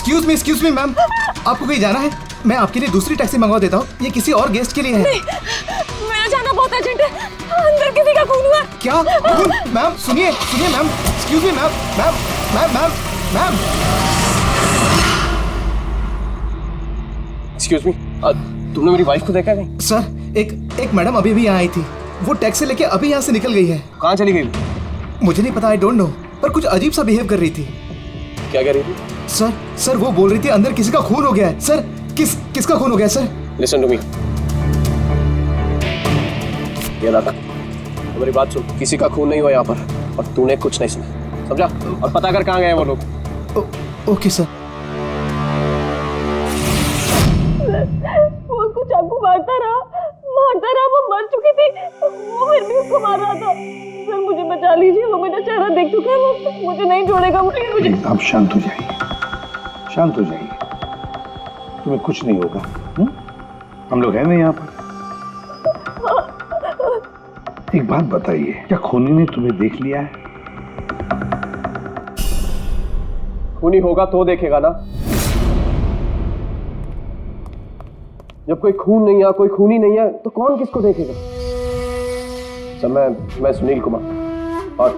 Excuse me ma'am, आपको कहीं जाना है? मैं आपके लिए दूसरी टैक्सी मंगवा देता हूँ, ये किसी और गेस्ट के लिए है। नहीं, मेरा जाना बहुत अर्जेंट है, अंदर किसी का खून हुआ। क्या खून? मैम सुनिए ma'am, excuse me ma'am. Excuse me, तुमने मेरी वाइफ को देखा है? सर एक मैडम अभी यहाँ आई थी, वो टैक्सी लेके अभी यहाँ से निकल गई है। कहाँ चली गई? मुझे नहीं पता, आई डोंट नो, पर कुछ अजीब सा बिहेव कर रही थी। क्या कह रही थी? सर वो बोल रही थी अंदर किसी का खून हो गया है। सर किसका खून हो गया सर? लिसन टू मी, ये लाता मेरी बात सुन, किसी का खून नहीं हुआ यहाँ पर, और तूने कुछ नहीं सुना, समझा? और पता कर कहाँ गए वो लोग। Okay sir. वो उसको चाकू मारता रहा, वो मर चुकी थी, वो फिर भी उसको मार रहा था। सर मुझे बचा लीजिए, वो मेरा चेहरा देख चुका है, वो मुझे नहीं छोड़ेगा, मुझे। आप शांत हो जाइए, शांत हो जाइए, तुम्हें कुछ नहीं होगा। हम लोग हैं ना यहाँ पर। एक बात बताइए, क्या खूनी ने तुम्हें देख लिया है? खूनी होगा तो देखेगा ना, जब कोई खून नहीं है, कोई खूनी नहीं है, तो कौन किसको देखेगा? सर मैं सुनील कुमार, और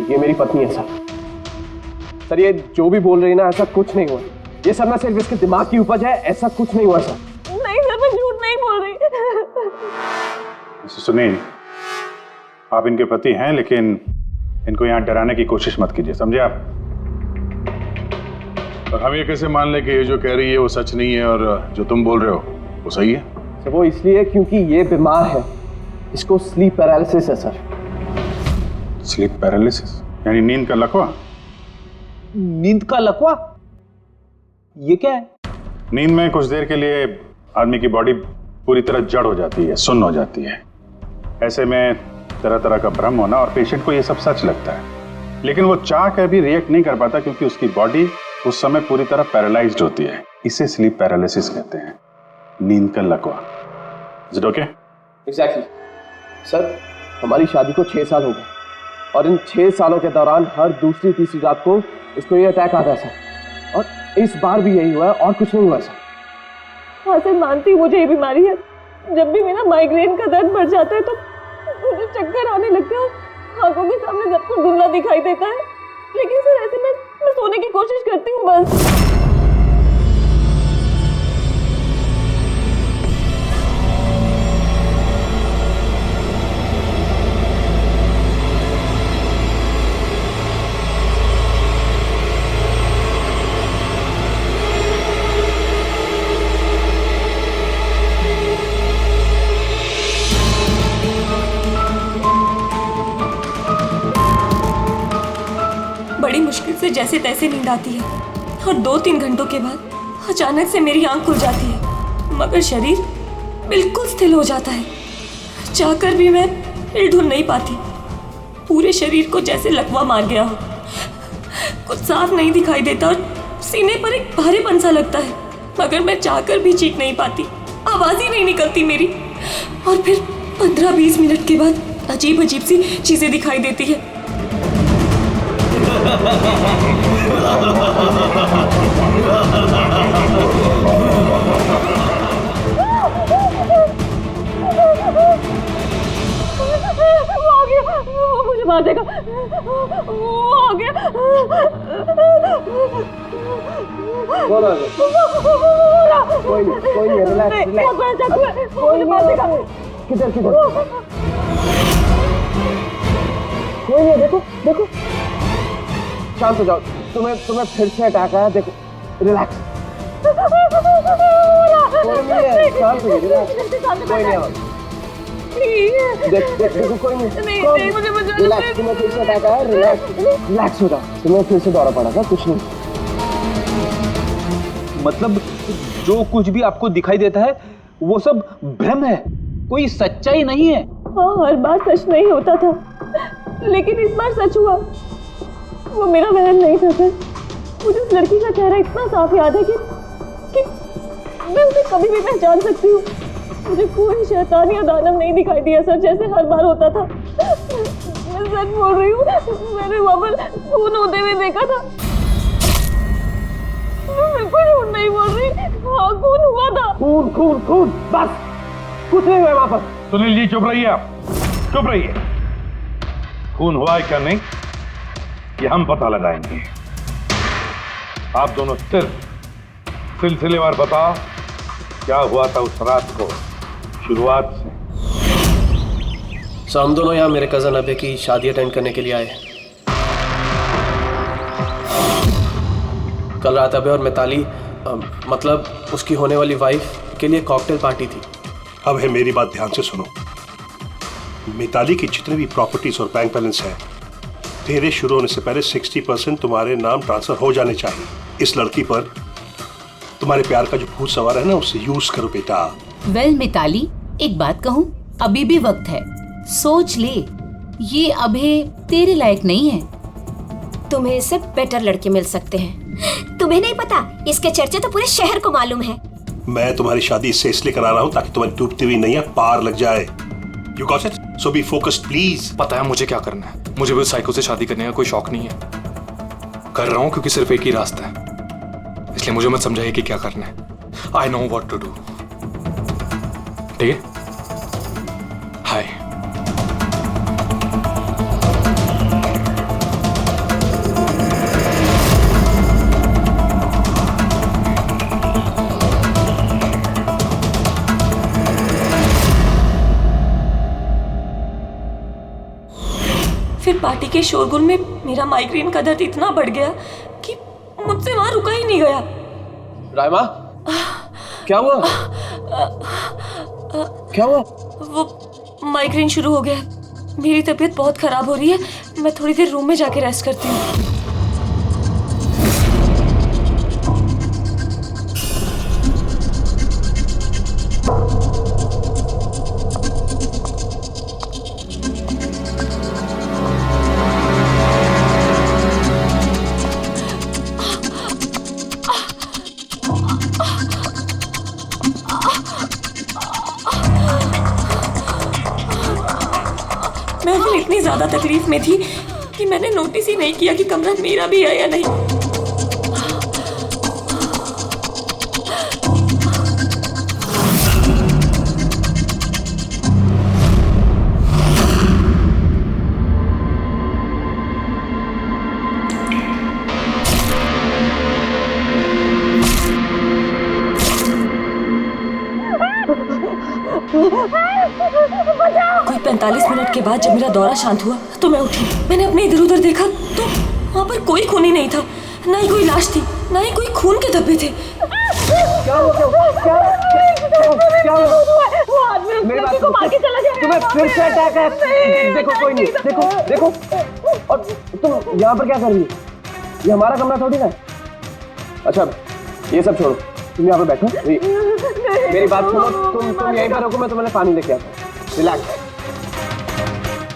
ये मेरी पत्नी है सर। ये जो भी बोल रही है ना, ऐसा कुछ नहीं हुआ, ये सब ना सिर्फ इसके दिमाग की उपज है, ऐसा कुछ नहीं हुआ सर। नहीं सर, मैं झूठ नहीं बोल रही। सुनील, आप इनके पति हैं, लेकिन इनको यहाँ डराने की कोशिश मत कीजिए, समझे आप? और हम ये कैसे मान लें कि ये जो कह रही है वो सच नहीं है, और जो तुम बोल रहे हो वो सही है? सर वो इसलिए क्योंकि ये बीमार है, इसको स्लीप पैरालिसिस है सर। स्लीप पैरालिसिस यानी नींद का लकवा? नींद का लकवा? ये क्या है? नींद में कुछ देर के लिए आदमी की बॉडी पूरी तरह जड़ हो जाती है, सुन्न हो जाती है। ऐसे में तरह तरह का भ्रम होना, और पेशेंट को ये सब सच लगता है, लेकिन वो चाह कर भी रिएक्ट नहीं कर पाता क्योंकि उसकी बॉडी उस समय पूरी तरह पैरालाइज्ड होती है। इसे स्लीप पैरालिसिस कहते हैं, नींद का लकवा। Is it okay? Exactly sir, हमारी शादी को 6 साल हो गए, और इन 6 सालों के दौरान हर दूसरी तीसरी रात को इसको ये अटैक आता है सर, और इस बार भी यही हुआ है, और कुछ नहीं हुआ सर। हाँ सर, मानती हूँ मुझे ये बीमारी है। जब भी मेरा माइग्रेन का दर्द बढ़ जाता है तो मुझे चक्कर आने लगते हैं, और आंखों के सामने सब कुछ धुंधला दिखाई देता है। लेकिन सर ऐसे में मैं सोने की कोशिश करती हूँ बस। बड़ी मुश्किल से जैसे तैसे नींद आती है, और 2-3 घंटों के बाद अचानक से मेरी आंख खुल जाती है, मगर शरीर बिल्कुल स्थिर हो जाता है। चाहकर भी मैं हिल-डुल नहीं पाती, पूरे शरीर को जैसे लकवा मार गया हो। कुछ साफ नहीं दिखाई देता, और सीने पर एक भारीपन सा लगता है, मगर मैं चाहकर भी चीख नहीं पाती, आवाज ही नहीं निकलती मेरी। और फिर 15-20 मिनट के बाद अजीब अजीब सी चीजें दिखाई देती है। वो आ गया, वो मुझे मार देगा, वो आ गया। कोई नहीं, रिलैक्स। मुझे मार देगा। किधर कोई नहीं, देखो शांत हो जाओ, तुम्हें फिर से अटैक आया, देखो रिलैक्स। कोई नहीं है, शांत हो जाओ, रिलैक्स, कोई नहीं है। देखो कोई नहीं, मुझे बचा लो। रिलैक्स, तुम्हें फिर से अटैक आया, रिलैक्स हो जाओ, तुम्हें फिर से दौरा पड़ा था, कुछ नहीं। मतलब जो कुछ भी आपको दिखाई देता है वो सब भ्रम है, कोई सच्चाई नहीं है। हाँ, हर बार सच नहीं होता था, लेकिन इस बार सच हुआ। वो मेरा वहम नहीं था सर। मुझे उस लड़की का चेहरा इतना साफ याद है कि मैं उसे कभी भी पहचान सकती हूँ। मुझे कोई शैतान या दानव नहीं दिखाई दिया सर, जैसे हर बार होता था। मैं सच बोल रही हूँ, मैंने वहाँ पर खून होते हुए देखा था। खून खून खून, बस कुछ नहीं हुआ वहां पर। सुनील जी चुप रहिए, आप चुप रहिए। खून हुआ है क्या नहीं ये हम पता लगाएंगे। आप दोनों सिर्फ सिलसिलेवार बताओ क्या हुआ था उस रात को, शुरुआत से। हम दोनों यहाँ मेरे कजन अभय की शादी अटेंड करने के लिए आए। कल रात अभय और मिताली मतलब उसकी होने वाली वाइफ के लिए कॉकटेल पार्टी थी। अब है मेरी बात ध्यान से सुनो। मिताली की जितने भी प्रॉपर्टीज और बैंक बैलेंस है तेरे शुरू होने से पहले 60% तुम्हारे नाम ट्रांसफर हो जाने चाहिए। इस लड़की पर तुम्हारे प्यार का जो भूत सवार है ना उसे यूज करो बेटा। वेल मिताली, एक बात कहूँ, अभी भी वक्त है, सोच ले। ये अभय तेरे लायक नहीं है। तुम्हें इससे बेटर लड़के मिल सकते हैं। तुम्हें नहीं पता, इसके चर्चे तो पूरे शहर को मालूम है। मैं तुम्हारी शादी इससे इसलिए करा रहा हूँ ताकि तुम्हारी डूबती हुई नैया पार लग जाए। You got it? So be focused please. पता है मुझे क्या करना है। मुझे भी उस साइको से शादी करने का कोई शौक नहीं है। कर रहा हूँ क्योंकि सिर्फ एक ही रास्ता है, इसलिए मुझे मत समझाइए कि क्या करना है। I know what to do. ठीक है? हाय। फिर पार्टी के शोरगुल में मेरा माइग्रेन का दर्द इतना बढ़ गया कि मुझसे वहां रुका ही नहीं गया। रायमा, क्या हुआ? क्या हुआ? वो माइग्रेन शुरू हो गया। मेरी तबीयत बहुत खराब हो रही है। मैं थोड़ी देर रूम में जाके रेस्ट करती हूँ। मैं फिर इतनी ज्यादा तकलीफ में थी कि मैंने नोटिस ही नहीं किया कि कमरा मेरा भी है या नहीं। कोई 45 मिनट के बाद जब मेरा दौरा शांत हुआ तो मैं उठी। मैंने अपने इधर उधर देखा तो वहाँ पर कोई खून ही नहीं था, ना ही कोई लाश थी, ना ही कोई खून के धब्बे थे। क्या हुआ? मेरी बात सुनो, तुम्हें फिर से अटैक है। देखो कोई नहीं, देखो और तुम यहाँ पर क्या कर रही हो? ये हमारा कमरा थोड़ी ना है। अच्छा ये सब छोड़ो, तुम यहाँ पर बैठो। मेरी बात सुनो, तुम यहीं पर रखो, मैं तुम्हें पानी लेके आता हूँ। रिलैक्स।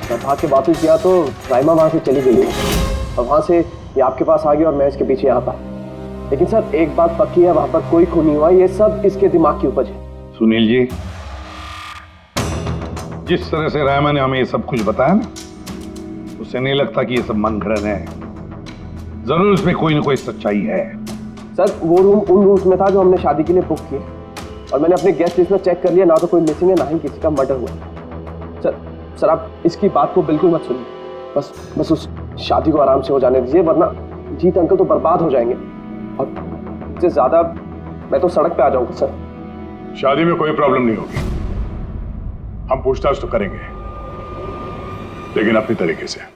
मैं भाग के वापस गया तो राइमा वहां से चली गई और वहां से ये आपके पास आ गई और मैं इसके पीछे यहाँ पर। लेकिन सर एक बात पक्की है, वहां पर कोई खून नहीं हुआ। ये सब इसके दिमाग की उपज है। सुनील जी, जिस तरह से रायमा ने हमें ये सब कुछ बताया ना, उसे नहीं लगता कि ये सब मन घड़न है। जरूर इसमें कोई ना कोई सच्चाई है। सर वो रूम उन रूम्स में था जो हमने शादी के लिए बुक किए और मैंने अपने गेस्ट लिस्ट में चेक कर लिया, ना तो कोई मिसिंग है ना ही किसी का मर्डर हुआ। सर आप इसकी बात को बिल्कुल मत सुनिए। बस उस शादी को आराम से हो जाने दीजिए, वरना जीत अंकल तो बर्बाद हो जाएंगे और इससे ज्यादा मैं तो सड़क पे आ जाऊंगा। सर शादी में कोई प्रॉब्लम नहीं होगी, हम पूछताछ तो करेंगे लेकिन अपनी तरीके से।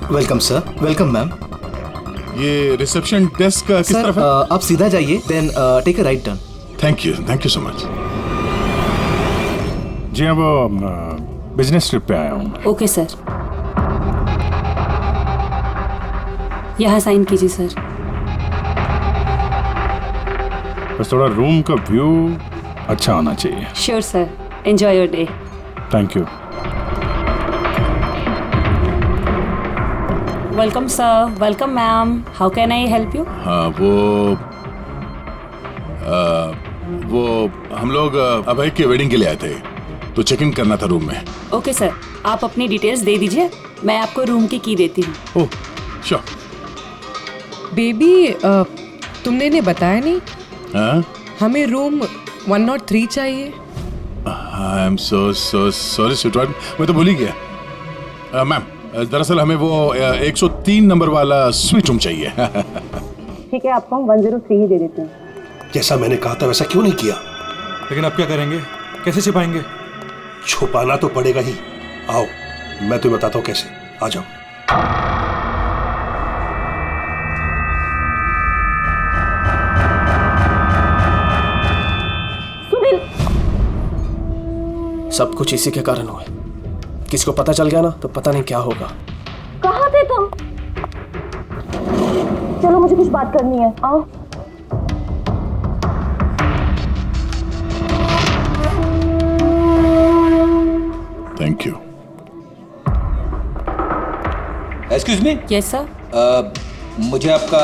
Welcome sir. Welcome ma'am. ये रिसेप्शन डेस्क किस सर तरफ है? आप सीधा जाइए, then take a right turn. Thank you so much. जी हाँ, वो बिजनेस ट्रिप पे आया हूँ। ओके सर, यहाँ साइन कीजिए सर। बस थोड़ा रूम का व्यू अच्छा होना चाहिए। Sure sir, enjoy your day. Thank you. Welcome sir, welcome ma'am, how can I help you? हाँ वो हम लोग अभय के वेडिंग के लिए आए थे, तो चेक इन करना था रूम में। ओके सर, आप अपनी डिटेल्स दे दीजिए, मैं आपको रूम की देती हूँ। Oh sure. बेबी तुमने इन्हें बताया नहीं? हाँ? हमें रूम 103 चाहिए। I am so sorry sweetheart, मैं तो भूल ही गया। मैम दरअसल हमें वो 103 नंबर वाला स्वीट रूम चाहिए। ठीक है, आपको हम 103 ही दे देते हैं। जैसा मैंने कहा था वैसा क्यों नहीं किया? लेकिन अब क्या करेंगे, कैसे छिपाएंगे? छुपाना तो पड़ेगा ही। आओ मैं तुम्हें बताता हूँ कैसे, आ जाओ। सब कुछ इसी के कारण हुआ। किसी को पता चल गया ना तो पता नहीं क्या होगा। कहाँ थे तुम? चलो मुझे कुछ बात करनी है, आओ। Thank you. Excuse me. Yes sir. मुझे आपका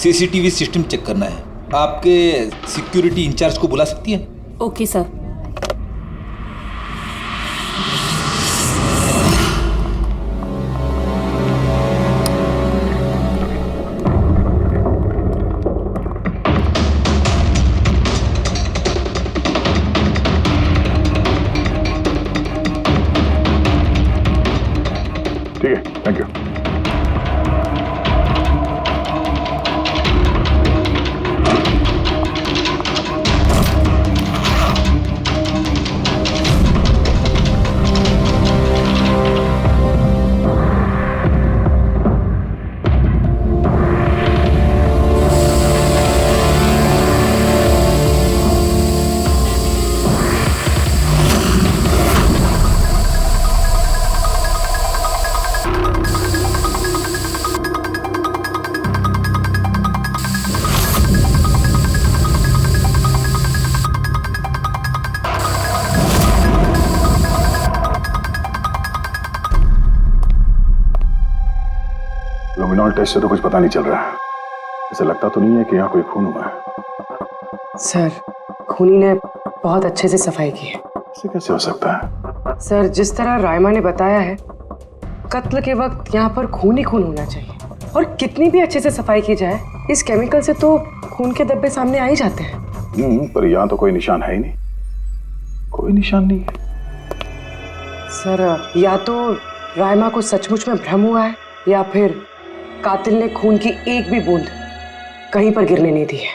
सीसीटीवी सिस्टम चेक करना है। आपके सिक्योरिटी इंचार्ज को बुला सकती है? Okay sir. ठीक है, थैंक यू। लुमिनॉल टेस्ट से तो कुछ पता नहीं चल रहा है। ऐसा लगता तो नहीं है कि यहाँ कोई खून हुआ है। सर खूनी ने बहुत अच्छे से सफाई की है। ऐसे कैसे हो सकता है? सर जिस तरह रायमा ने बताया है, कत्ल के वक्त यहाँ पर खून ही खून होना चाहिए। और कितनी भी अच्छे से सफाई की जाए, इस केमिकल से तो खून के धब्बे सामने आ ही जाते हैं। पर यहाँ तो कोई निशान है ही नहीं। कोई निशान नहीं है। सर या तो रायमा को सचमुच में भ्रम हुआ है, या फिर कातिल ने खून की एक भी बूंद कहीं पर गिरने नहीं दी है।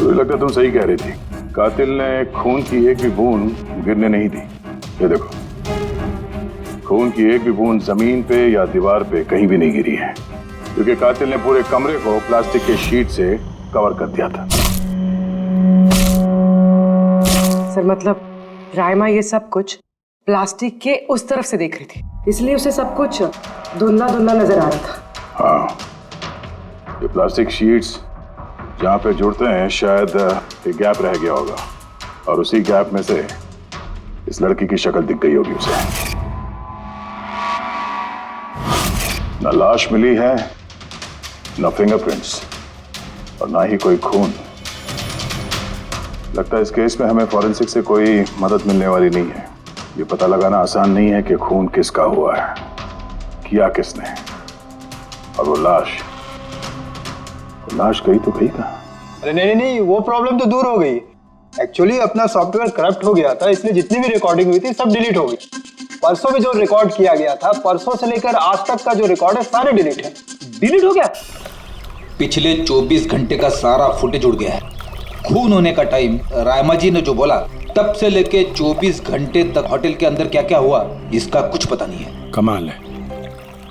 मुझे लगता तुम सही कह रही थी। कातिल ने खून की एक भी बूंद गिरने नहीं दी। ये देखो, खून की एक भी बूंद जमीन पे या दीवार पे कहीं भी नहीं गिरी है, क्योंकि कातिल ने पूरे कमरे को प्लास्टिक के शीट से कवर कर दिया था। सर मतलब रायमा ये सब कुछ प्लास्टिक के उस तरफ से देख रही थी, इसलिए उसे सब कुछ धुंधला धुंधला नजर आ रहा था। हाँ, ये प्लास्टिक शीट्स जहाँ पे जुड़ते हैं शायद एक गैप रह गया होगा, और उसी गैप में से इस लड़की की शक्ल दिख गई होगी उसे। न लाश मिली है, न फिंगरप्रिंट्स, और ना ही कोई खून। लगता है इस केस में हमें फॉरेंसिक से कोई मदद मिलने वाली नहीं है। ये पता लगाना आसान नहीं है कि खून किसका हुआ है, किया किसने, और वो लाश गई तो गई कहाँ? अरे नहीं, वो प्रॉब्लम तो दूर हो गई। एक्चुअली अपना सॉफ्टवेयर करप्ट हो गया था, इसलिए जितनी भी रिकॉर्डिंग हुई थी सब डिलीट हो गई। परसों भी जो रिकॉर्ड किया गया था, परसों से लेकर आज तक का जो रिकॉर्ड है सारे डिलीट है। डिलीट हो गया। पिछले 24 घंटे का सारा फुटेज उड़ गया है। खून होने का टाइम रायमा जी ने जो बोला, तब से लेके 24 घंटे तक होटल के अंदर क्या क्या हुआ इसका कुछ पता नहीं है। कमाल है,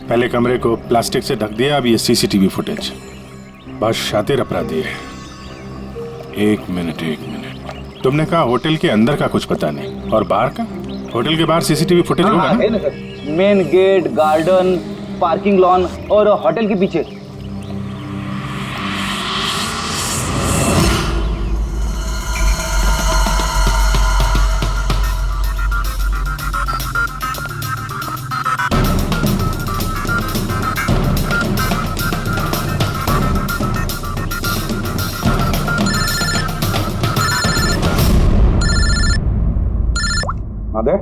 पहले कमरे को प्लास्टिक से ढक दिया, अब ये सीसीटीवी फुटेज। बस शातिर अपराधी है। एक मिनट, तुमने कहा होटल के अंदर का कुछ पता नहीं, और बाहर का? होटल के बाहर सीसीटीवी फुटेज होगा ना? Main gate, garden, parking lawn और होटल के पीछे। अदय,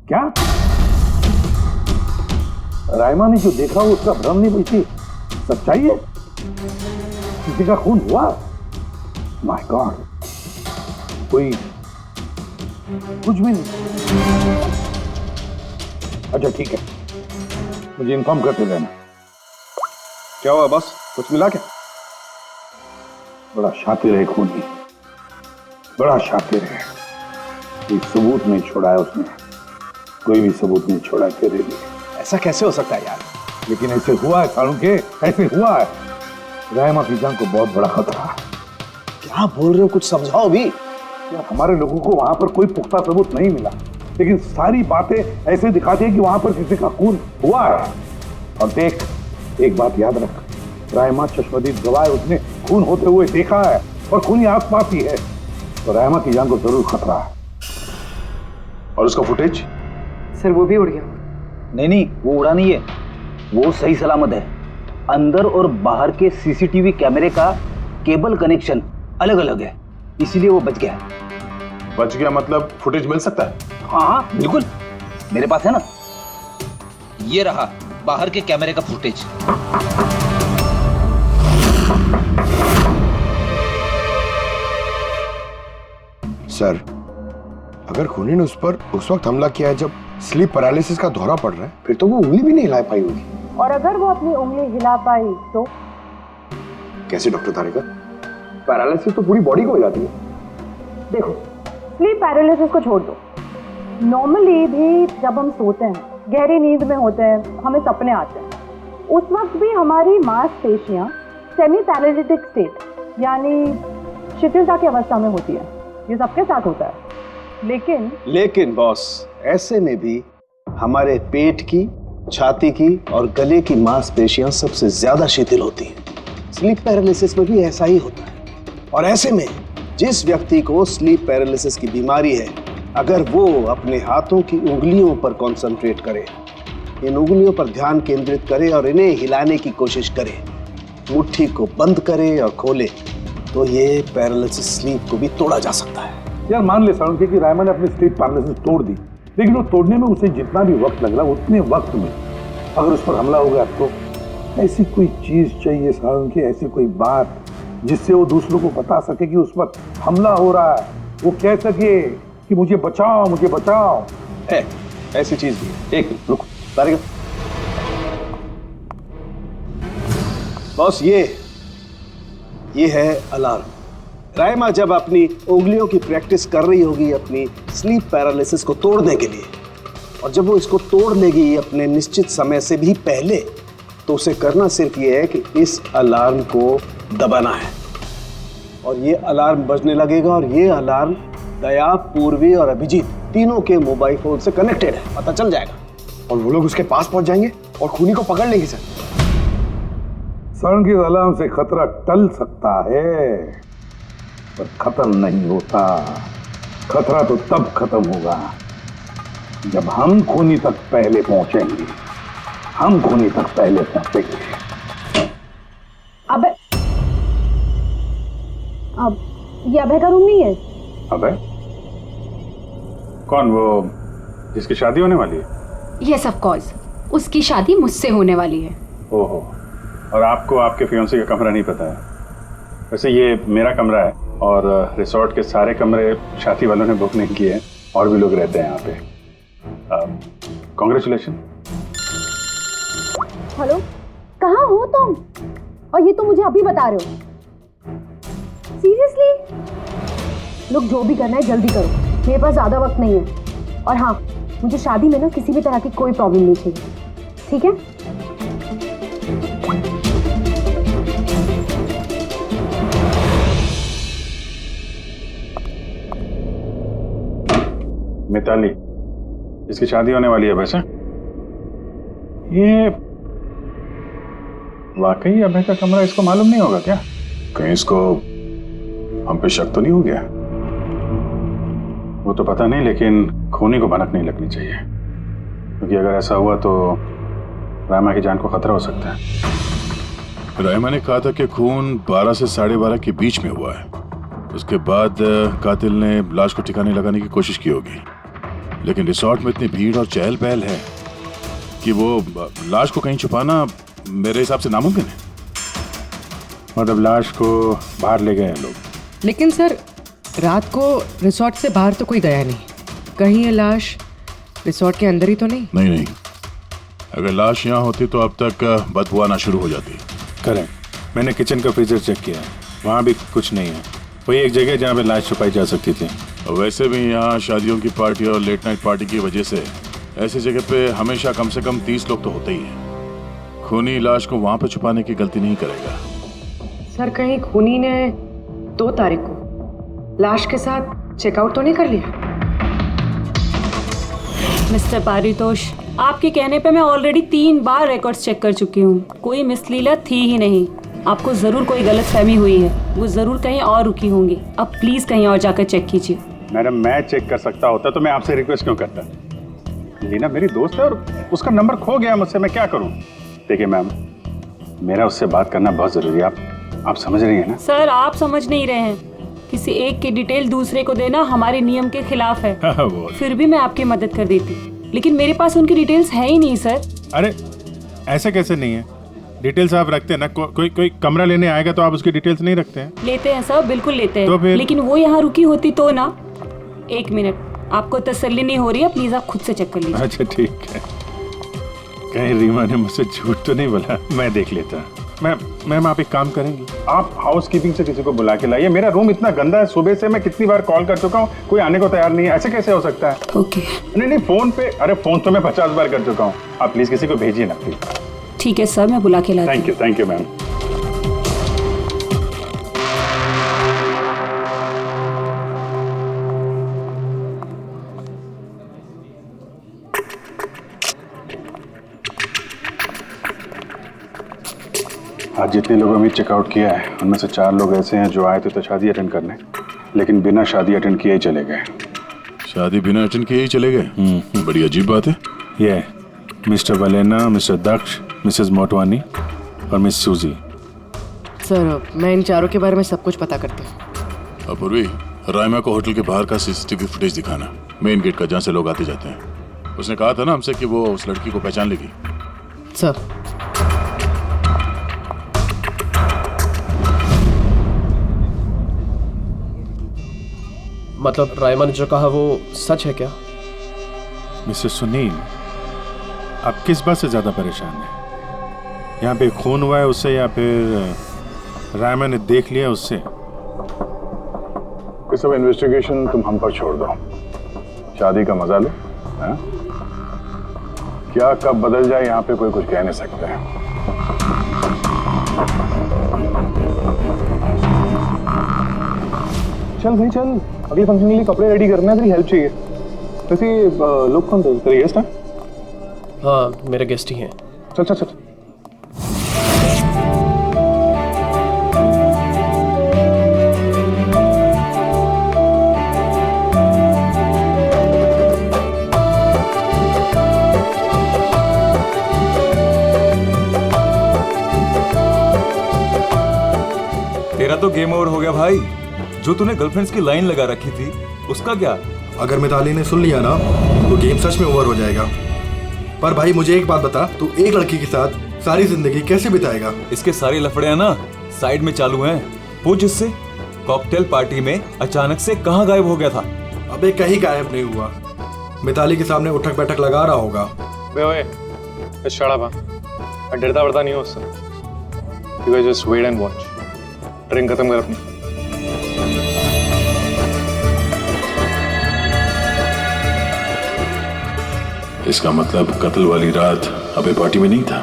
क्या रायमा ने जो देखा वो उसका भ्रम नहीं बल्कि सच्चाई है? किसी का खून हुआ? माय गॉड, कोई कुछ भी नहीं। अच्छा ठीक है, मुझे इन्फॉर्म करते रहना। क्या हुआ बॉस, कुछ मिला क्या? बड़ा शातिर है खूनी, बड़ा शातिर है। कोई सबूत नहीं छोड़ा है उसने, कोई भी सबूत नहीं छोड़ा तेरे लिए। ऐसा कैसे हो सकता है यार? लेकिन ऐसे हुआ है सालुंके, ऐसे हुआ है। रायमा की जान को बहुत बड़ा खतरा है। क्या बोल रहे हो, कुछ समझाओ भी। यार हमारे लोगों को वहां पर कोई पुख्ता सबूत नहीं मिला, लेकिन सारी बातें ऐसे दिखाती है कि वहां पर किसी का खून हुआ है। और देख, एक बात याद रख, रायमा चश्मदीद गवाह है, उसने खून होते हुए देखा है और खूनी आसपास ही है, तो रायमा की जान को जरूर खतरा है। और उसका फुटेज? सर वो भी उड़ गया। नहीं, वो उड़ा नहीं है, वो सही सलामत है। अंदर और बाहर के सीसीटीवी कैमरे का केबल कनेक्शन अलग अलग है, इसीलिए वो बच गया। बच गया मतलब फुटेज मिल सकता है? हाँ बिल्कुल, मेरे पास है ना। ये रहा बाहर के कैमरे का फुटेज। सर, अगर खूनी ने उस पर उस वक्त हमला किया है जब स्लीप पैरालिसिस का दौरा पड़ रहा है, फिर तो वो उंगली भी नहीं हिला पाई होगी। और अगर वो अपनी उंगली हिला पाई तो? कैसे डॉक्टर तारिका? पैरालिसिस तो पूरी बॉडी को हो जाती है। देखो, स्लीप पैरालिसिस को छोड़ दो, नॉर्मली भी जब हम सोते हैं, गहरी नींद में होते हैं, हमें सपने आते हैं, उस वक्त भी हमारी मांसपेशियां सेमी पैरालिटिक स्टेट यानी शिथिलता की अवस्था में होती है। ये सबके साथ होता है। लेकिन बॉस, ऐसे में भी हमारे पेट की, छाती की और गले की मांसपेशियां सबसे ज्यादा शिथिल होती हैं। स्लीप पैरालिसिस में भी ऐसा ही होता है। और ऐसे में जिस व्यक्ति को स्लीप पैरालिसिस की बीमारी है, अगर वो अपने हाथों की उंगलियों पर कंसंट्रेट करे, इन उंगलियों पर ध्यान केंद्रित करे और इन्हें हिलाने की कोशिश करे, मुट्ठी को बंद करे और खोले, तो ये पैरालिसिस स्लीप को भी तोड़ा जा सकता है। यार मान ले सालुंके कि रायमा ने अपनी स्लीप पैरालिसिस तोड़ दी, लेकिन वो तोड़ने में उसे जितना भी वक्त लग रहा, उतने वक्त में अगर उस पर हमला हो गया तो ऐसी कोई चीज चाहिए सालुंके, ऐसी कोई बात जिससे वो दूसरों को बता सके कि उस पर हमला हो रहा है, वो कह सके कि मुझे बचाओ, मुझे बचाओ। है ऐसी चीज भी। एक रुक तारिका, बॉस ये है अलार्म। रायमा जब अपनी उंगलियों की प्रैक्टिस कर रही होगी अपनी स्लीप पैरालिसिस को तोड़ने के लिए, और जब वो इसको तोड़ लेगी अपने निश्चित समय से भी पहले, तो उसे करना सिर्फ ये है कि इस अलार्म को दबाना है, और ये अलार्म बजने लगेगा। और ये अलार्म दया, पूर्वी और अभिजीत तीनों के मोबाइल फोन से कनेक्टेड है, पता चल जाएगा, और वो लोग उसके पास पहुंच जाएंगे और खूनी को पकड़ लेंगे। सर की अलार्म से खतरा टल सकता है, पर खत्म नहीं होता। खतरा तो तब खत्म होगा जब हम खूनी तक पहले पहुंचेंगे। हम खूनी तक पहले पहुंचेंगे। अब ये अभय का रूम नहीं है? अभय? कौन, वो जिसकी शादी होने वाली है? यस ऑफ कोर्स, उसकी शादी मुझसे होने वाली है। ओहो, और आपको आपके फियांसे का कमरा नहीं पता है? वैसे ये मेरा कमरा है, और रिसोर्ट के सारे कमरे शादी वालों ने बुक नहीं किए हैं, और भी लोग रहते हैं यहाँ पे। कॉन्ग्रेचुलेशन। हेलो, कहाँ हो तुम? और ये तो मुझे अभी बता रहे हो? सीरियसली? लोग जो भी करना है जल्दी करो, मेरे पास ज्यादा वक्त नहीं है। और हाँ, मुझे शादी में ना किसी भी तरह की कोई प्रॉब्लम नहीं चाहिए, ठीक है? मिताली, इसकी शादी होने वाली है। वैसे ये वाकई अभय का कमरा इसको मालूम नहीं होगा क्या? कहीं इसको हम पे शक तो नहीं हो गया? वो तो पता नहीं, लेकिन खूनी को भनक नहीं लगनी चाहिए, क्योंकि अगर ऐसा हुआ तो रायमा की जान को खतरा हो सकता है। रायमा ने कहा था कि खून 12 से 12:30 के बीच में हुआ है। उसके बाद कातिल ने लाश को ठिकाने लगाने की कोशिश की होगी, लेकिन रिसोर्ट में इतनी भीड़ और चहल पहल है कि वो लाश को कहीं छुपाना मेरे हिसाब से नामुमकिन है। मतलब लाश को बाहर ले गए हैं लोग? लेकिन सर, रात को रिसोर्ट से बाहर तो कोई गया नहीं। कहीं ये लाश रिसोर्ट के अंदर ही तो नहीं? नहीं, अगर लाश यहाँ होती तो अब तक बदबू आना शुरू हो जाती। करेक्ट। मैंने किचन का फ्रीजर चेक किया है, वहाँ भी कुछ नहीं है। वही एक जगह जहाँ पे लाश छुपाई जा सकती थी। वैसे भी यहाँ शादियों की पार्टी और लेट नाइट पार्टी की वजह से ऐसी जगह पे हमेशा कम से कम 30 लोग तो होते ही हैं। खूनी लाश को वहाँ पे छुपाने की गलती नहीं करेगा। सर, कहीं खूनी ने 2 तारीख को लाश के साथ चेकआउट तो नहीं कर लिया? मिस्टर पारितोष, आपके कहने पे मैं ऑलरेडी 3 बार रिकॉर्ड्स चेक कर चुकी हूँ। कोई मिसलीला थी ही नहीं। आपको जरूर कोई गलतफहमी हुई है, वो जरूर कहीं और रुकी होंगी। अब प्लीज कहीं और जाकर चेक कीजिए। मैडम, मैं चेक कर सकता होता तो मैं आपसे रिक्वेस्ट क्यों करता? लीना मेरी दोस्त है और उसका नंबर खो गया मुझसे, मैं क्या करूँ? देखिए मैम, मेरा उससे बात करना बहुत जरूरी है। आप समझ रही हैं ना? सर, आप समझ नहीं रहे हैं। किसी एक की डिटेल दूसरे को देना हमारे नियम के खिलाफ है। फिर भी मैं आपकी मदद कर देती, लेकिन मेरे पास उनकी डिटेल्स है ही नहीं सर। अरे ऐसे कैसे नहीं है? डिटेल्स आप रखते हैं ना। कोई कमरा लेने आएगा तो आप उसकी डिटेल्स नहीं रखते हैं? लेते हैं सर, बिल्कुल लेते हैं। तो फिर? लेकिन वो यहाँ रुकी होती तो ना। 1 मिनट, आपको तसल्ली नहीं हो रही है, प्लीज आप खुद से चेक कर लीजिए। अच्छा ठीक है। कहीं रीमा ने मुझसे झूठ तो नहीं बोला? मैं देख लेता। मैम आप एक काम करेंगी, आप हाउस कीपिंग से किसी को बुला के लाइए। मेरा रूम इतना गंदा है, सुबह से मैं कितनी बार कॉल कर चुका हूँ, कोई आने को तैयार नहीं है। ऐसे कैसे हो सकता है? ओके। नहीं फोन पे, अरे फोन तो मैं 50 बार कर चुका हूँ। आप प्लीज किसी को भेजिए ना प्लीज। ठीक है सर, मैं बुला के लाती हूँ। Thank you ma'am. आज जितने लोगों ने चेकआउट किया है उनमें से 4 लोग ऐसे हैं जो आए थे तो शादी अटेंड करने, लेकिन बिना शादी अटेंड किए ही चले गए। शादी बिना अटेंड किए ही चले गए? बड़ी अजीब बात है। ये मिस्टर वलेना, मिस्टर दक्ष, मिसेस मोटवानी और मिस सूजी। सर, मैं इन 4 के बारे में सब कुछ पता करती हूँ। अपूर्वी, रायमा को होटल के बाहर का सीसीटीवी फुटेज दिखाना, मेन गेट का, जहाँ से लोग आते जाते हैं। उसने कहा था ना हमसे कि वो उस लड़की को पहचान लेगी। सर, मतलब रायमा ने जो कहा वो सच है क्या? मिस्टर सुनील, आप किस बात से ज्यादा परेशान हैं? यहाँ पे खून हुआ है उससे या फिर रायमा ने देख लिया उससे? ये सब इन्वेस्टिगेशन तुम हम पर छोड़ दो, शादी का मजा लो। क्या कब बदल जाए यहाँ पे कोई कुछ कह नहीं सकता है। चल भाई चल, अगले फंक्शन के लिए कपड़े रेडी करना है, तेरी हेल्प चाहिए। वैसे लोग कौन थे? तेरे गेस्ट हैं? हाँ, मेरे गेस्ट ही हैं। चल चल चल। तेरा तो गेम ओवर हो गया भाई। जो तूने गर्लफ्रेंड्स की लाइन लगा रखी थी उसका क्या? अगर मिताली ने सुन लिया ना तो गेम सच में ओवर हो जाएगा। पर भाई मुझे एक बात बता, तू एक लड़की के साथ सारी जिंदगी कैसे बिताएगा? इसके सारे लफड़े हैं ना साइड में चालू हैं। पूछ इससे, कॉकटेल पार्टी में अचानक से कहाँ गायब हो गया था? अबे कहीं गायब नहीं हुआ, मिताली के सामने उठक बैठक लगा रहा होगा। मैं डरता वरता नहीं हूँ उससे। You guys just wait and watch. Drink खत्म कर अपनी। इसका मतलब कत्ल वाली रात अबे पार्टी में नहीं था।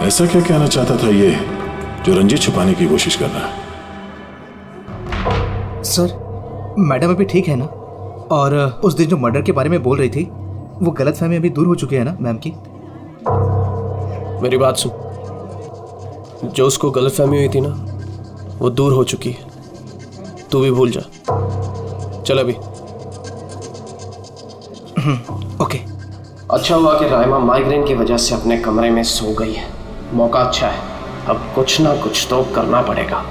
ऐसा क्या कहना चाहता था ये जो रंजित छुपाने की कोशिश कर रहा है? सर, मैडम अभी ठीक है ना? और उस दिन जो मर्डर के बारे में बोल रही थी वो गलतफहमी अभी दूर हो चुकी है ना मैम की? मेरी बात सुन, जो उसको गलतफहमी हुई थी ना वो दूर हो चुकी है। तू भी भूल जा। चल अभी। ओके। अच्छा हुआ कि राइमा माइग्रेन की वजह से अपने कमरे में सो गई है। मौका अच्छा है, अब कुछ ना कुछ तो करना पड़ेगा।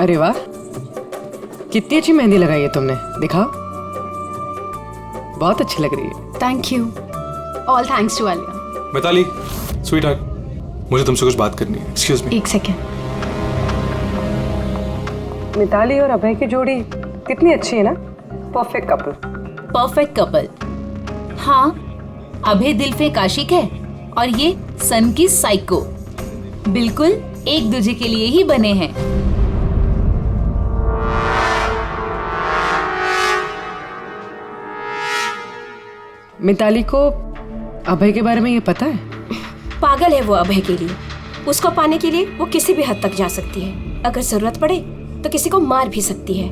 अरे वाह, कितनी अच्छी मेहंदी लगाई है तुमने, दिखाओ। बहुत अच्छी लग रही है। Thank you. All thanks to Alia. Mitali, sweetheart, मुझे तुमसे कुछ बात करनी है। Excuse me. एक सेकेंड। मिताली और अभय की जोड़ी कितनी अच्छी है ना। Perfect couple. Perfect couple. हाँ, अभय दिल पे आशिक है और ये सन की साइको। बिल्कुल एक दूसरे के लिए ही बने हैं। मिताली को अभय के बारे में ये पता है? पागल है वो अभय के लिए। उसको पाने के लिए वो किसी भी हद तक जा सकती है। अगर जरूरत पड़े तो किसी को मार भी सकती है।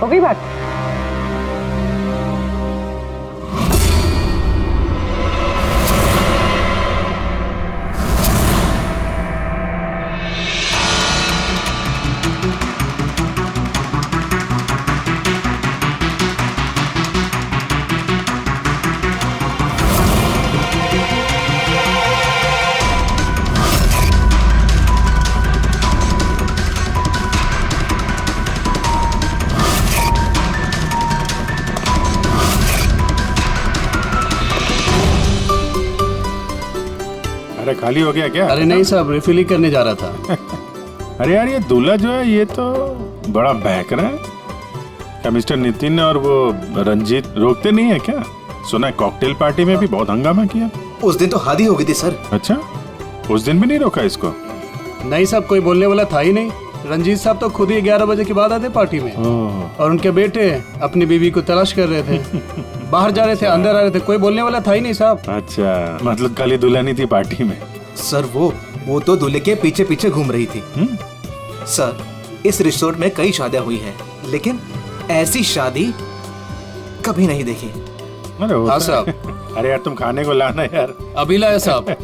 हो गई बात? अरे खाली हो गया क्या? अरे नहीं साहब, रिफिल करने जा रहा था। अरे यार, ये दूल्हा जो है ये तो बड़ा बहक रहा है। क्या मिस्टर नितिन और वो रंजीत रोकते नहीं है क्या? सुना है कॉकटेल पार्टी में भी बहुत हंगामा किया। उस दिन तो हादी हो गई थी सर। अच्छा, उस दिन भी नहीं रोका इसको? नहीं साहब, कोई बोलने वाला था ही नहीं। रंजीत साहब तो खुद ही 11 बजे के बाद आते पार्टी में, और उनके बेटे अपनी बीवी को तलाश कर रहे थे। बाहर जा रहे थे, अंदर आ रहे थे, कोई बोलने वाला था ही नहीं साहब। अच्छा, मतलब खाली दुल्हनी थी पार्टी में? सर वो तो दूल्हे के पीछे पीछे घूम रही थी। सर, इस रिसोर्ट में कई शादियां हुई हैं, लेकिन ऐसी शादी कभी नहीं देखी। अरे हाँ साहब। अरे यार, तुम खाने को लाना यार। अभी लाया साहब।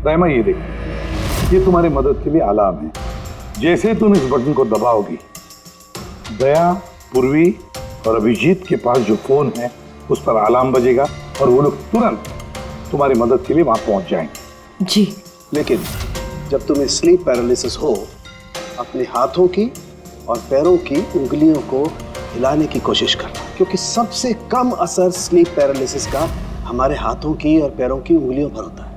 राइमा, ये देखो, ये तुम्हारी मदद के लिए अलार्म है। जैसे तुम इस बटन को दबाओगी, दया, पूर्वी और अभिजीत के पास जो फोन है उस पर अलार्म बजेगा और वो लोग तुरंत तुम्हारी मदद के लिए वहां पहुंच जाएंगे। जी। लेकिन जब तुम्हें स्लीप पैरालिसिस हो, अपने हाथों की और पैरों की उंगलियों को हिलाने की कोशिश करना, क्योंकि सबसे कम असर स्लीप पैरालिसिस का हमारे हाथों की और पैरों की उंगलियों पर होता है।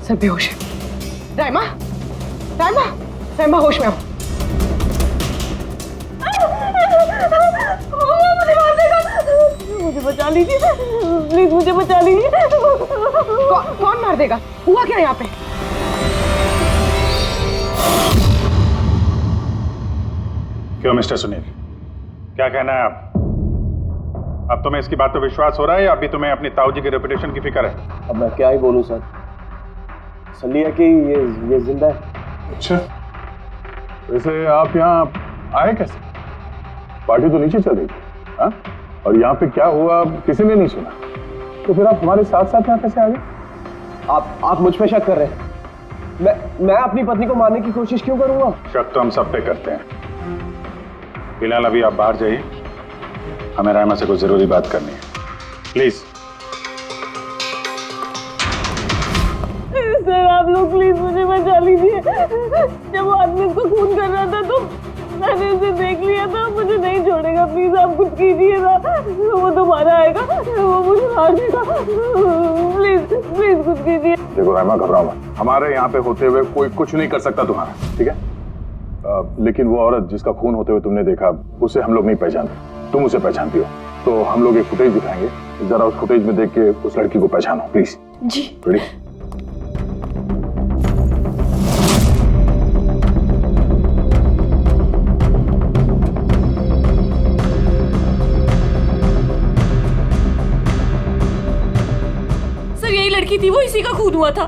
सर बेहोश है। राइमा, राइमा, राइमा होश में आओ। मुझे बचा लीजिए प्लीज, मुझे बचा लीजिए। कौन मार देगा? हुआ क्या यहाँ पे? क्यों मिस्टर सुनील, क्या कहना है आप? अब तुम्हें इसकी बात पर विश्वास हो रहा है या अभी तुम्हें अपनी ताऊ जी की रेपुटेशन की फिक्र है? अब मैं क्या ही बोलूं सर, सली है कि ये जिंदा है। अच्छा, वैसे आप यहाँ आए कैसे? पार्टी तो नीचे चल रही थी, हाँ? और यहाँ पे क्या हुआ किसी ने नहीं सुना, तो फिर आप हमारे साथ साथ यहाँ कैसे आ गए? आप मुझ पे शक कर रहे हैं? मैं अपनी पत्नी को मारने की कोशिश क्यों करूंगा? शक तो हम सब पे करते हैं। फिलहाल अभी आप बाहर जाइए, हमें रायमा से कुछ जरूरी बात करनी है, प्लीज। सर आप लोग प्लीज मुझे बचा लीजिए। जब वो आदमी इसको खून कर रहा था तो मैंने इसे देख लिया था, मुझे नहीं छोड़ेगा, प्लीज आप कुछ कीजिए ना। वो दोबारा आएगा, वो मुझे मार देगा, प्लीज प्लीज कुछ कीजिए। देखो रायमा, घबराओ मत, हमारे यहाँ पे होते हुए कोई कुछ नहीं कर सकता तुम्हारा, ठीक है? लेकिन वो औरत जिसका खून होते हुए तुमने देखा, उसे हम लोग नहीं पहचानते, तुम उसे पहचानती हो, तो हम लोग एक फुटेज दिखाएंगे, जरा उस फुटेज में देख के उस लड़की को पहचानो प्लीज। जी। रेडी? सर यही लड़की थी, वो इसी का खून हुआ था,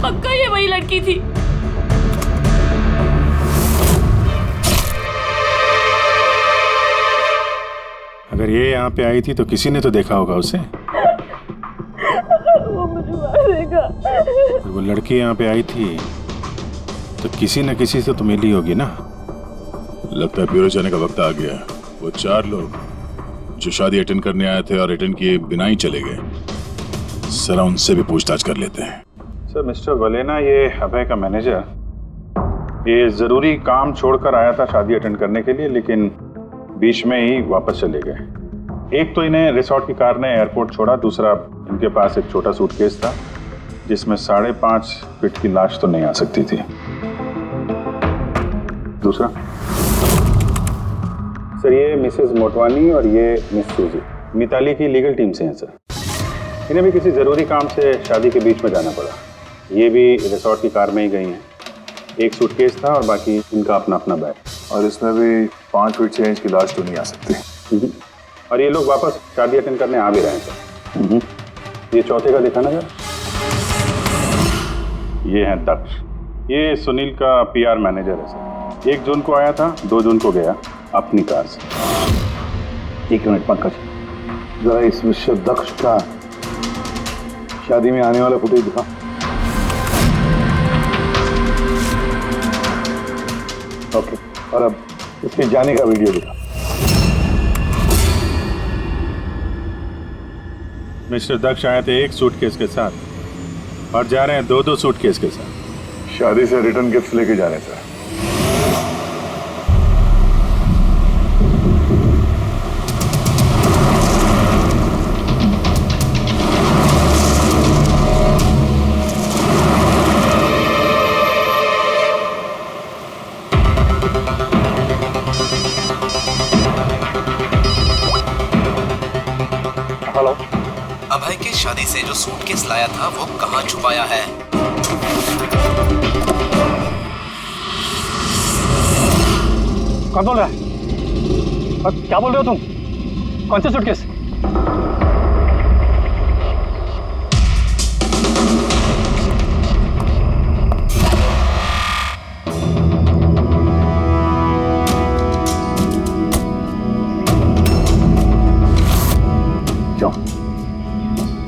पक्का ये वही लड़की थी। अगर ये यहाँ पे आई थी तो किसी ने तो देखा होगा उसे। वो मुझे मारेगा। अगर वो लड़की यहाँ पे आई थी तो किसी न किसी से तो मिली होगी ना। लगता है ब्यूरो जाने का वक्त आ गया। वो 4 लोग जो शादी अटेंड करने आए थे और अटेंड किए बिना ही चले गए, जरा उनसे भी पूछताछ कर लेते हैं। सर, मिस्टर वलेना, ये अभय का मैनेजर, ये जरूरी काम छोड़कर आया था शादी अटेंड करने के लिए, लेकिन बीच में ही वापस चले गए। एक तो इन्हें रिसोर्ट की कार ने एयरपोर्ट छोड़ा, दूसरा इनके पास एक छोटा सूटकेस था जिसमें 5.5 फीट की लाश तो नहीं आ सकती थी। दूसरा सर, ये मिसेस मोटवानी और ये मिस सूजी मिताली की लीगल टीम से हैं सर। इन्हें भी किसी ज़रूरी काम से शादी के बीच में जाना पड़ा। ये भी रिसोर्ट की कार में ही गई हैं। एक सूटकेस था और बाकी इनका अपना अपना बैग, और इसमें भी 5 फीट 6 इंच की लाश तो नहीं आ सकती। और ये लोग वापस शादी अटेंड करने आ भी रहे हैं सर। ये चौथे का दिखाना सर। ये है दक्ष, ये सुनील का PR मैनेजर है सर। 1 जून को आया था, 2 जून को गया अपनी कार से। 1 मिनट पंकज, जरा इस मिस्टर दक्ष का शादी में आने वाला फुटेज दिखा। ओके, और अब इसके जाने का वीडियो दिखा। मिस्टर दक्ष आए थे 1 सूटकेस के साथ और जा रहे हैं 2-2 सूटकेस के साथ। शादी से रिटर्न गिफ्ट लेके जा रहे थे। अभय के शादी से जो सूटकेस लाया था वो कहाँ छुपाया है? कौन बोल रहा है? क्या बोल रहे हो तुम? कौन से सूटकेस?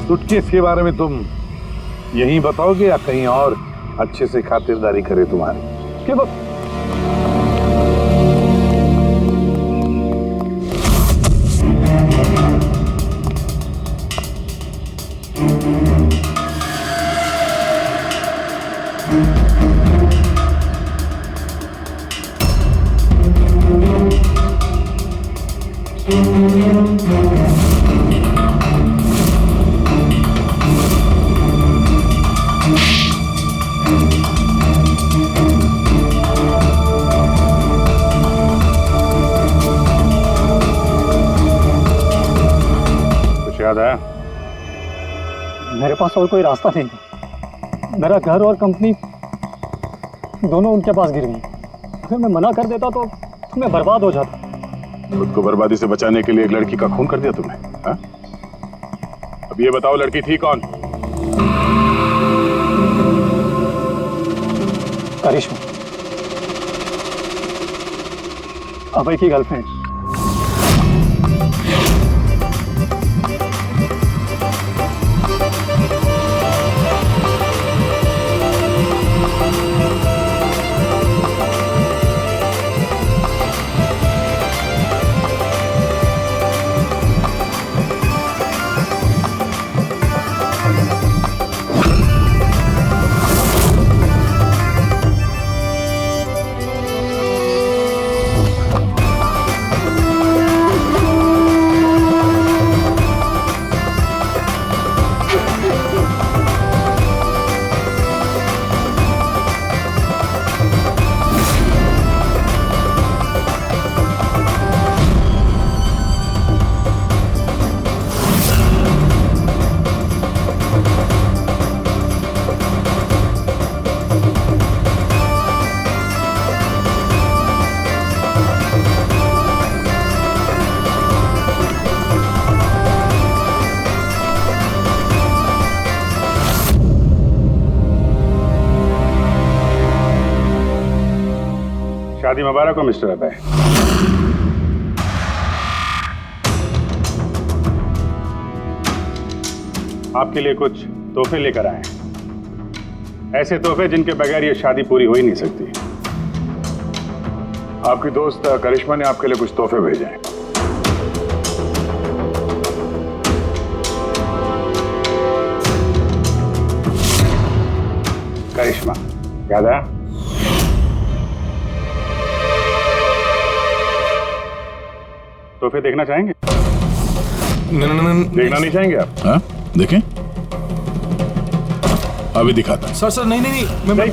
सूटकेस के बारे में तुम यही बताओगे या कहीं और अच्छे से खातिरदारी करे तुम्हारी? क्या बात? याद आया? मेरे पास और कोई रास्ता नहीं। मेरा घर और कंपनी दोनों उनके पास गिर गई। अगर मैं मना कर देता तो मैं बर्बाद हो जाता। खुद को बर्बादी से बचाने के लिए एक लड़की का खून कर दिया तुमने, हाँ? अब ये बताओ लड़की थी कौन? करिश्मा, अभय की गर्लफ्रेंड। शादी मुबारक हो मिस्टर अभय। आपके लिए कुछ तोहफे लेकर आए हैं, ऐसे तोहफे जिनके बगैर ये शादी पूरी हो ही नहीं सकती। आपकी दोस्त करिश्मा ने आपके लिए कुछ तोहफे भेजे हैं। करिश्मा याद आया? तोहफे देखना चाहेंगे? देखना नहीं चाहेंगे आप? हाँ, देखें। अभी दिखाता। सर सर नहीं नहीं नहीं, मैं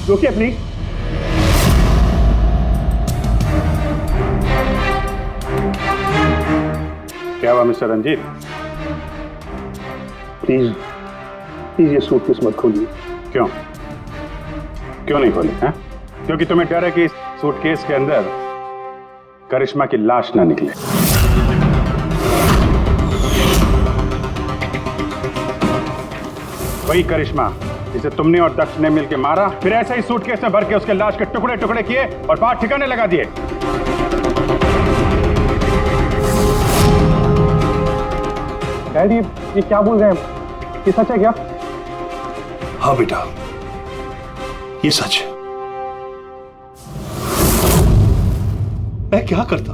रुकिए प्लीज। क्या हुआ मिस्टर रंजीत? प्लीज प्लीज ये सूटकेस मत खोलिए। क्यों क्यों नहीं खोले? हैं? क्योंकि तुम्हें डर है कि इस सूटकेस के अंदर करिश्मा की लाश ना निकले। वही करिश्मा जिसे तुमने और दक्ष ने मिलकर मारा, फिर ऐसे ही सूटकेस में भर के उसके लाश के टुकड़े टुकड़े किए और बात ठिकाने लगा दिए। डैडी ये क्या बोल रहे हैं? ये सच है क्या? हाँ बेटा, ये सच है। मैं क्या करता?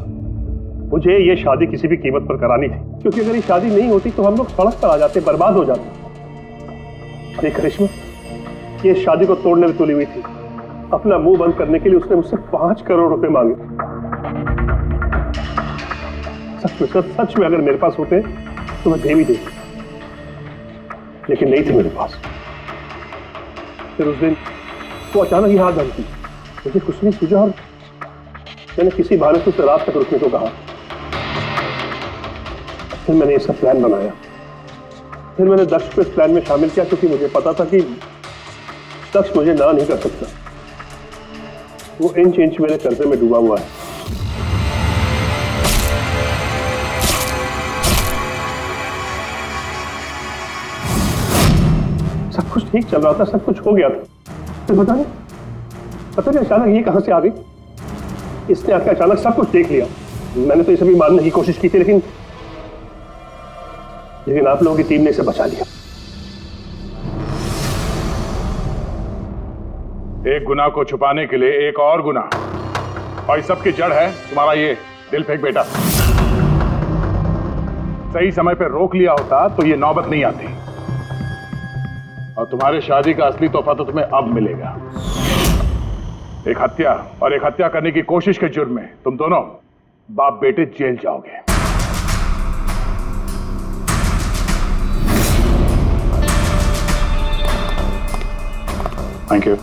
मुझे ये शादी किसी भी कीमत पर करानी थी, क्योंकि अगर ये शादी नहीं होती तो हम लोग सड़क पर आ जाते, बर्बाद हो जाते। ये करिश्मा ये शादी को तोड़ने में तुली हुई थी। अपना मुंह बंद करने के लिए उसने मुझसे 5 करोड़ रुपए मांगे। सच में अगर मेरे पास होते तो मैं दे भी देती, लेकिन नहीं थे मेरे पास। फिर उस दिन वो अचानक ही हाथ धमकी, मुझे कुछ नहीं सूझा और मैंने किसी बहाने से उसे रात तक रुकने को कहा। फिर मैंने इसका प्लान बनाया। फिर मैंने दक्ष को इस प्लान में शामिल किया, क्योंकि मुझे पता था कि दक्ष मुझे ना नहीं कर सकता। वो इंच इंच मेरे कर्जे में डूबा हुआ है। सब कुछ ठीक चल रहा था, सब कुछ हो गया था। तो पता नहीं अचानक ये कहां से आ गई। इसने आके अचानक सब कुछ देख लिया। मैंने तो ये सभी मारने की कोशिश की थी, लेकिन आप लोगों की टीम ने इसे बचा लिया। एक गुनाह को छुपाने के लिए एक और गुनाह, और इस सब की जड़ है तुम्हारा ये दिल फेंक बेटा। सही समय पर रोक लिया होता तो ये नौबत नहीं आती, और तुम्हारे शादी का असली तोहफा तो तुम्हें अब मिलेगा। एक हत्या और एक हत्या करने की कोशिश के जुर्म में तुम दोनों बाप बेटे जेल जाओगे। Thank you.